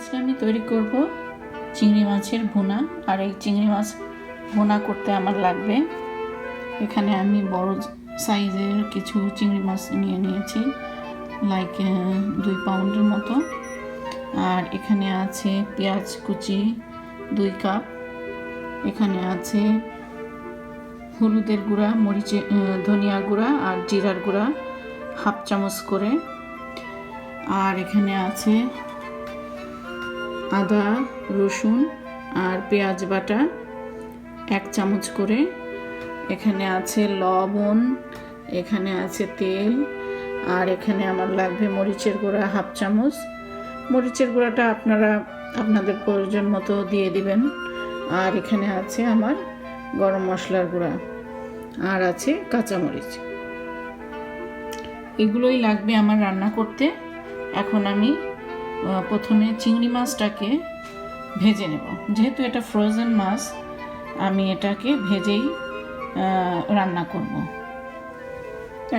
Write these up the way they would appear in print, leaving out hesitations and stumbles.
আজকে আমি তৈরি করব চিংড়ি মাছের ভুনা। আর এই চিংড়ি মাছ ভুনা করতে আমার লাগবে, এখানে আমি বড় সাইজের কিছু চিংড়ি মাছ নিয়ে নিয়েছি, লাইক 2 পাউন্ডের মতো। আর এখানে আছে পেঁয়াজ কুচি 2 কাপ, এখানে আছে হলুদের গুঁড়া, ধনিয়া গুঁড়া আর জিরার গুঁড়া 1/2 চামচ করে। আর এখানে আছে আদা রসুন আর পেঁয়াজ বাটা 1 চামচ করে। এখানে আছে লবণ, এখানে আছে তেল, আর এখানে আমার লাগবে মরিচের গুঁড়া 1/2 চামচ। মরিচের গুঁড়াটা আপনারা আপনাদের প্রয়োজন মতো দিয়ে দিবেন। আর এখানে আছে আমার গরম মশলার গুঁড়া, আর আছে কাঁচামরিচ। এগুলোই লাগবে আমার রান্না করতে। এখন আমি প্রথমে চিংড়ি মাছটাকে ভেজে নেব, যেহেতু এটা ফ্রোজেন মাছ, আমি এটাকে ভেজেই রান্না করব।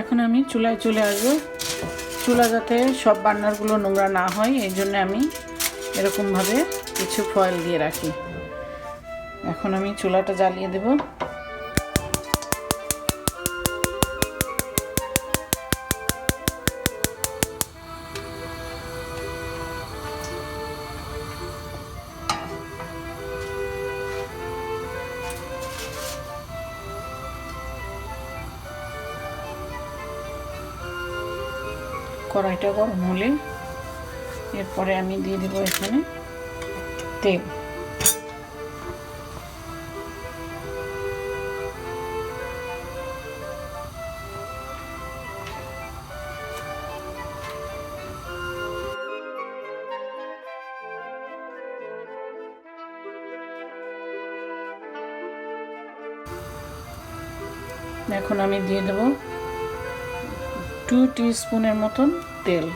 এখন আমি চুলায় চলে আসবো। চুলা যাতে সব বার্নারগুলো নোংরা না হয়, এই জন্য আমি এরকমভাবে কিছু ফয়েল দিয়ে রাখি। এখন আমি চুলাটা জ্বালিয়ে দেব। কড়াইটা গরম হলে এরপরে আমি দিয়ে দেবো এখানে তেল। এখন আমি দিয়ে দেব 2 টিস্পুনের মতন তেল।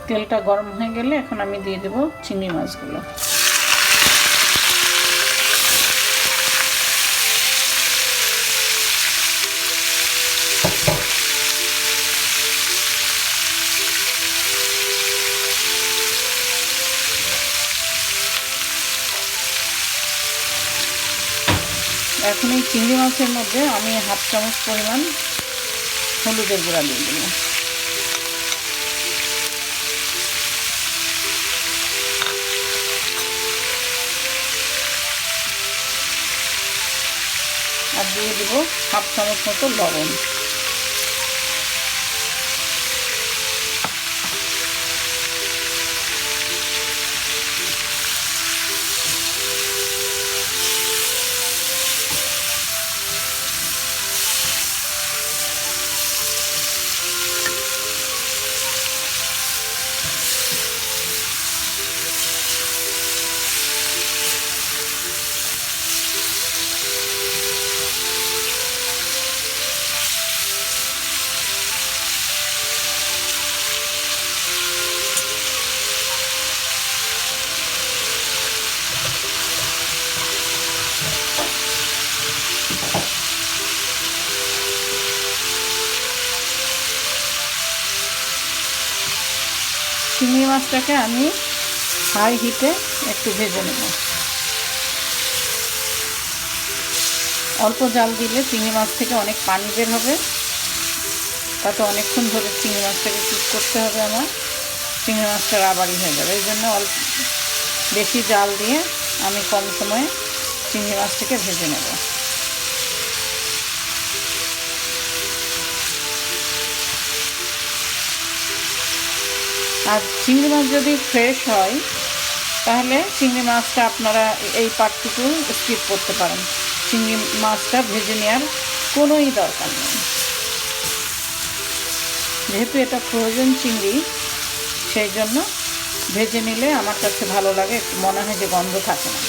তেলটা গরম হয়ে গেলে এখন আমি দিয়ে দেব চিংড়ি মাছগুলো। এখন এই চিংড়ি মাছের মধ্যে আমি 1/2 চামচ পরিমাণ হলুদের গুঁড়া দিয়ে দেব। আর দিয়ে দেবো 1/2 চামচ মতো লবণ। চিংড়ি মাছটাকে আমি হাই হিটে একটু ভেজে নেব। অল্প জাল দিলে চিংড়ি মাছ থেকে অনেক পানি বের হবে, তাতে অনেকক্ষণ ধরে চিংড়ি মাছটাকে কুক করতে হবে আমার, চিংড়ি মাছটা রাবারি হয়ে যাবে। এই জন্য বেশি জাল দিয়ে আমি কম সময়ে চিংড়ি মাছটাকে ভেজে নেব। এখন এই চিংড়ি মাছের মধ্যে আমি 1/2 চামচ পরিমাণ হলুদের গুঁড়া দিয়ে দেব। আর দিয়ে দেব 1/2 চামচ মতো লবণ। আর দিয়ে দেব 1/2 চামচ মতো তেল। এখন আমি দিয়ে দেব 1/2 চামচ পরিমাণ মরিচের গুঁড়া, আর দিয়ে দেব 1/2 চামচ পরিমাণ ধনিয়া গুঁড়া। আর দিয়ে দেব 1/2 চামচ পরিমাণ জিরার গুঁড়া। আর দিয়ে দেব হাফ চামচ মতো লবণ। আর চিংড়ি মাছ যদি ফ্রেশ হয় তাহলে চিংড়ি মাছটা আপনারা এই পার্টটুকু স্কিপ করতে পারেন, চিংড়ি মাছটা ভেজে নেওয়ার কোনোই দরকার নেই। যেহেতু এটা ফ্রোজেন চিংড়ি, সেই জন্য ভেজে নিলে আমার কাছে ভালো লাগে, একটু মনে হয় যে গন্ধ থাকে না।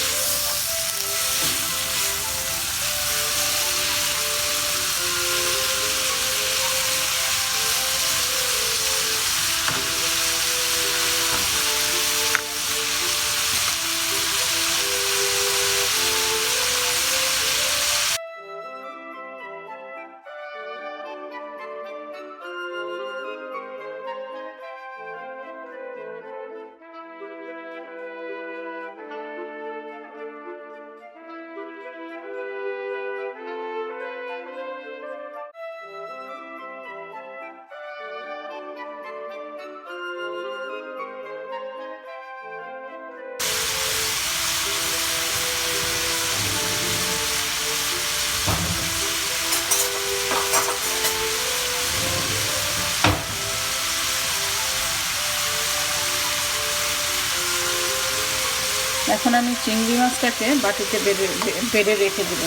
এখন আমি চিংড়ি মাছটাকে বাটিতে বেড়ে রেখে দেব।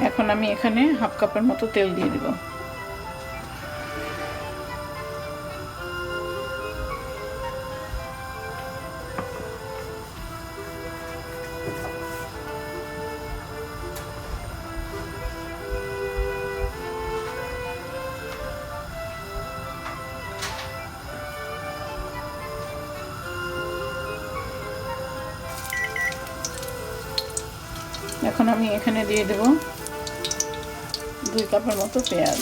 এখন আমি এখানে হাফ কাপের মতো তেল দিয়ে দিব। এখন আমি এখানে দিয়ে দেব 2 কাপের মতো পেঁয়াজ।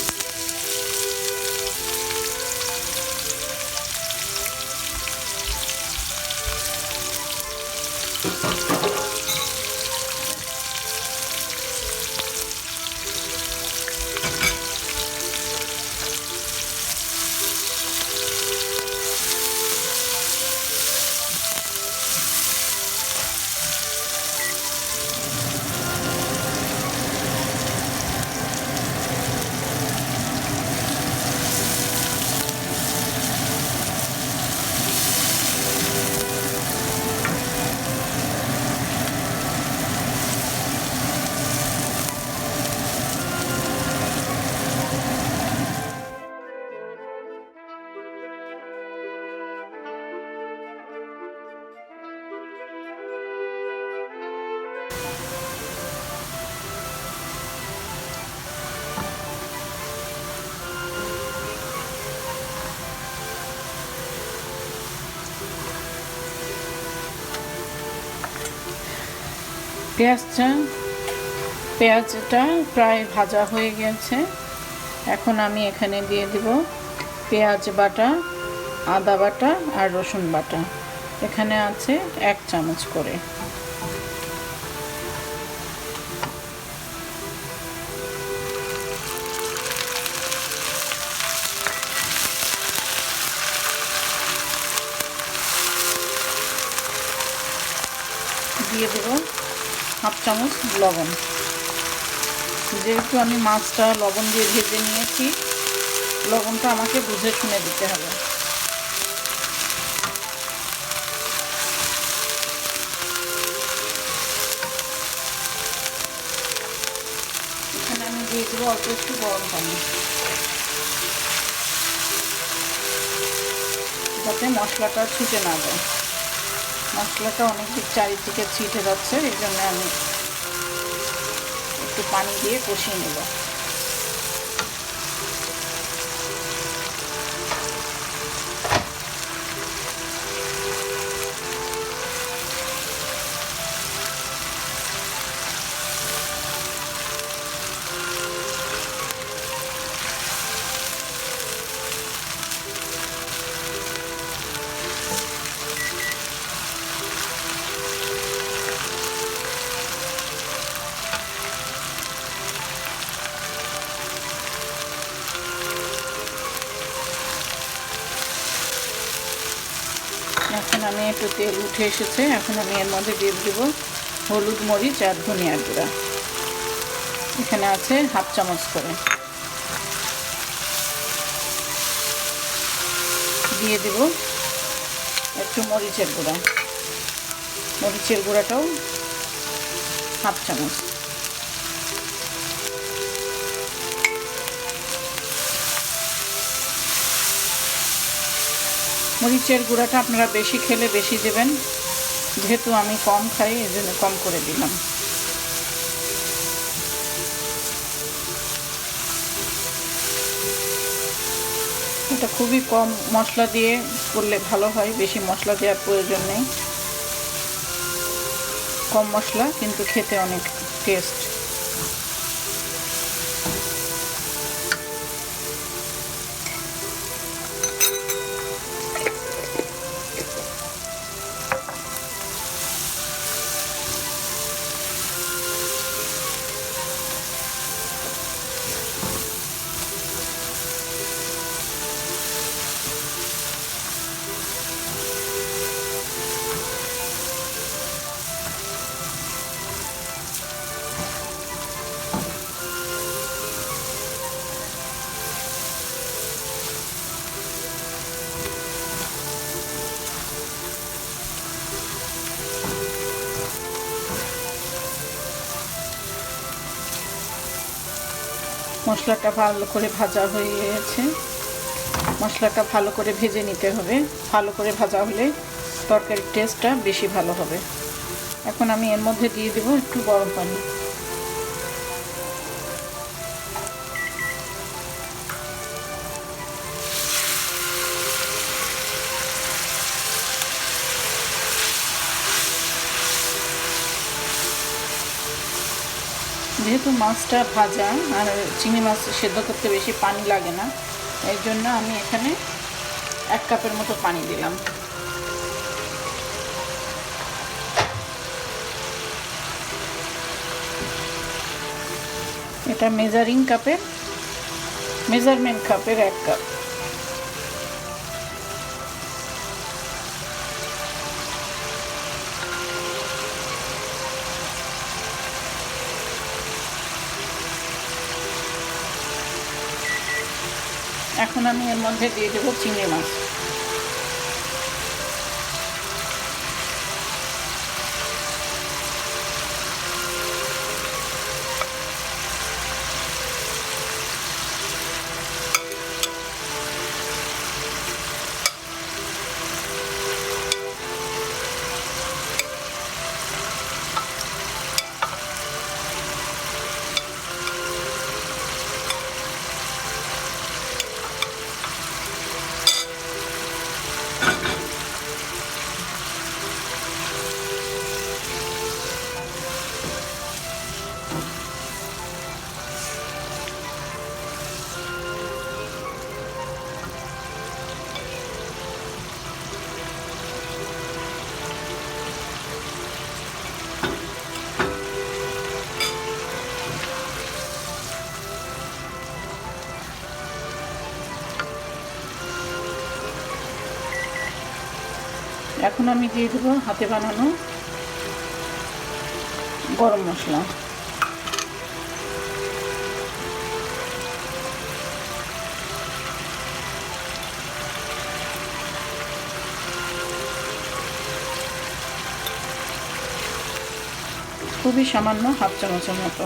পেঁয়াজটা প্রায় ভাজা হয়ে গেছে। এখন আমি এখানে দিয়ে দিব পেঁয়াজ বাটা, আদা বাটা আর রসুন বাটা। এখানে আছে 1 চামচ করে। দিয়ে দেব হাফ চামচ লবণ। যেহেতু আমি মাছটা লবণ দিয়ে ভেজে নিয়েছি, লবণটা আমাকে বুঝে শুনে দিতে হবে। এখানে আমি দিয়ে দেবো অল্প একটু গরম পানি, যাতে মশলাটা ছুটে না যায়। মশলাটা অনেক দিক চারিদিকে ছিটে যাচ্ছে, এই জন্য আমি একটু পানি দিয়ে কষিয়ে নেব। এখন আমি একটু তেল উঠে এসেছে, এখন আমি এর মধ্যে দিয়ে দেব হলুদ, মরিচ আর ধনিয়ার গুঁড়া। এখানে আছে 1/2 চামচ করে। দিয়ে দেব একটু মরিচের গুঁড়া, মরিচের গুঁড়াটাও 1/2 চামচ। মরিচের গুঁড়াটা আপনারা বেশি খেলে বেশি দেবেন, যেহেতু আমি কম খাই এই জন্য কম করে দিলাম। এটা খুবই কম মশলা দিয়ে করলে ভালো হয়, বেশি মশলা দেওয়ার প্রয়োজন নেই। কম মশলা কিন্তু খেতে অনেক টেস্ট। মশলাটা ভালো করে ভাজা হয়ে গেছে। মশলাটা ভালো করে ভেজে নিতে হবে, ভালো করে ভাজা হলে তরকারির টেস্টটা বেশি ভালো হবে। এখন আমি এর মধ্যে দিয়ে দেব একটু গরম পানি। যেহেতু মাছটা ভাজা আর চিংড়ি মাছ সেদ্ধ করতে বেশি পানি লাগে না, এর জন্য আমি এখানে 1 কাপের মতো পানি দিলাম। এটা মেজারমেন্ট কাপের 1 কাপ। এখন আমি এর মধ্যে দিয়ে দেবো চিংড়ি মাছ। এখন আমি দিয়ে দেবো হাতে বানানো গরম মশলা। খুবই সামান্য, 1/2 চামচের মতো।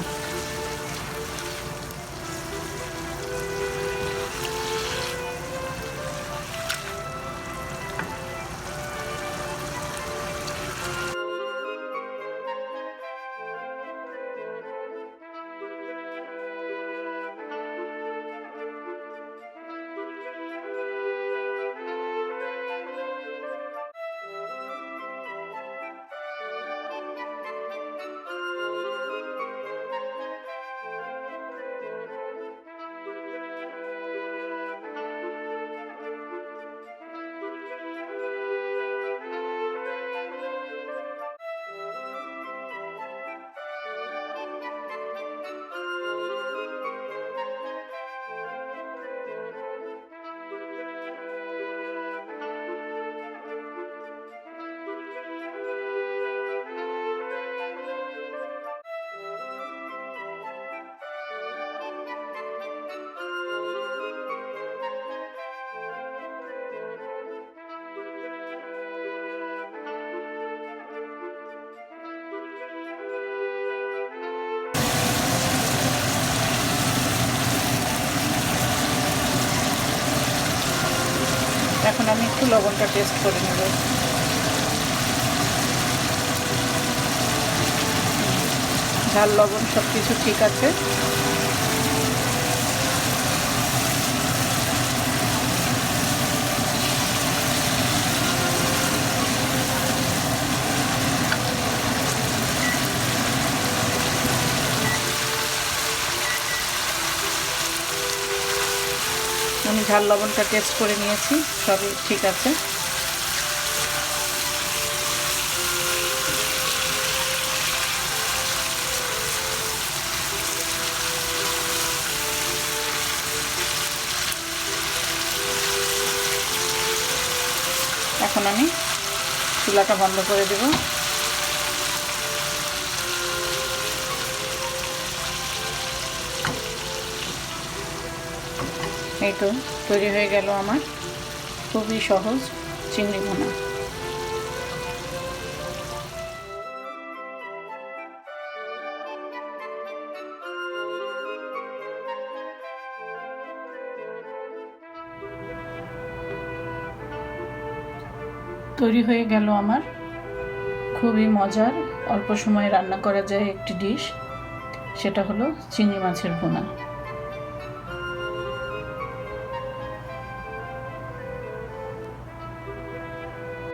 এখন আমি একটু লবণটা টেস্ট করে নেব। ঝাল লবণ সব কিছু ঠিক আছে। আমি ঝাল লবণটা টেস্ট করে নিয়েছি, সবই ঠিক আছে। এখন আমি চুলাটা বন্ধ করে দেব। এই তো তৈরি হয়ে গেল আমার খুবই সহজ চিংড়ি ভুনা। তৈরি হয়ে গেল আমার খুবই মজার, অল্প সময়ে রান্না করা যায় একটি ডিশ, সেটা হলো চিংড়ি মাছের ভুনা।